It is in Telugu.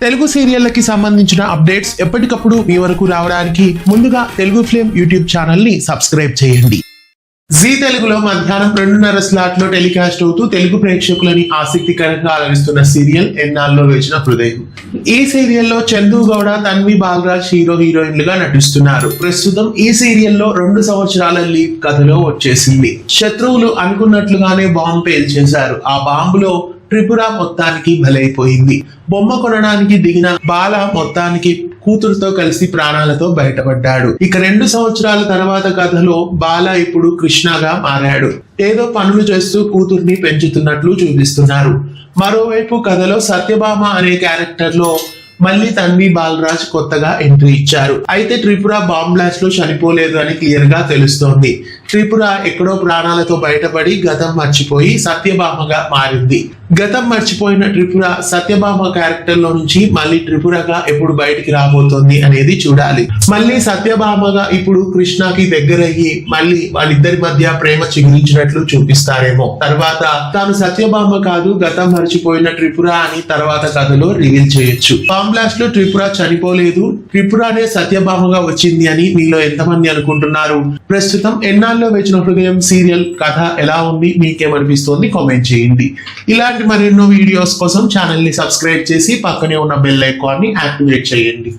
తెలుగు సీరియళ్లకి సంబంధించిన అప్డేట్స్ ఎప్పటికప్పుడు మీ వరకు రావడానికి ముందుగా తెలుగు ఫ్లేమ్ యూట్యూబ్ ఛానల్ ని సబ్స్క్రైబ్ చేయండి. జీ తెలుగులో మధ్యాహ్నం 2:30 స్లాట్ లో టెలికాస్ట్ అవుతూ తెలుగు ప్రేక్షకులని ఆసక్తికరంగా అలరిస్తున్న సీరియల్ ఎన్నాళ్ళలో వేచిన హృదయం. ఈ సీరియల్లో చందు గౌడ, తన్వి బాలరాజ్ హీరోయిన్లుగా నటిస్తున్నారు. ప్రస్తుతం ఈ సీరియల్లో 2 సంవత్సరాల లీప్ కథలో వచ్చేసింది. శత్రువులు అనుకున్నట్లుగానే బాంబు పేల్చేశారు. ఆ బాంబులో త్రిపుర మొత్తానికి బలైపోయింది. బొమ్మ కొనడానికి దిగిన బాల మొత్తానికి కూతురుతో కలిసి ప్రాణాలతో బయటపడ్డాడు. ఇక 2 సంవత్సరాల తర్వాత కథలో బాల ఇప్పుడు కృష్ణగా మారాడు. ఏదో పనులు చేస్తూ కూతుర్ని పెంచుతున్నట్లు చూపిస్తున్నారు. మరోవైపు కథలో సత్యభామ అనే క్యారెక్టర్ లో మళ్ళీ తన్వి బాలరాజ్ కొత్తగా ఎంట్రీ ఇచ్చారు. అయితే త్రిపుర బాంబ్ బ్లాస్ట్ లో చనిపోలేదు అని క్లియర్ గా తెలుస్తోంది. త్రిపుర ఎక్కడో ప్రాణాలతో బయటపడి గతం మర్చిపోయి సత్యభామగా మారింది. గతం మర్చిపోయిన త్రిపుర సత్యభామ క్యారెక్టర్ లో నుంచి మళ్ళీ త్రిపురగా ఎప్పుడు బయటికి రాబోతోంది అనేది చూడాలి. మళ్ళీ సత్యభామగా ఇప్పుడు కృష్ణకి దగ్గరయ్యి మళ్ళీ వాళ్ళిద్దరి మధ్య ప్రేమ చిగురించినట్లు చూపిస్తారేమో. తర్వాత తాను సత్యభామ కాదు, గతం మర్చిపోయిన త్రిపుర అని తర్వాత కథలో రివీల్ చేయొచ్చు. బాంబ్ బ్లాస్ట్ లో త్రిపుర చనిపోలేదు, త్రిపురనే సత్యభామగా వచ్చింది అని మీలో ఎంతమంది అనుకుంటున్నారు? ప్రస్తుతం ఎన్నాళ్ళలో వేచిన హృదయం సీరియల్ కథ ఎలా ఉంది, మీకేమనిపిస్తోంది కామెంట్ చేయండి. ఇలాంటి మరెన్నో వీడియోస్ కోసం ఛానల్ ని సబ్స్క్రైబ్ చేసి పక్కనే ఉన్న బెల్ ఐకాన్ ని యాక్టివేట్ చేయండి.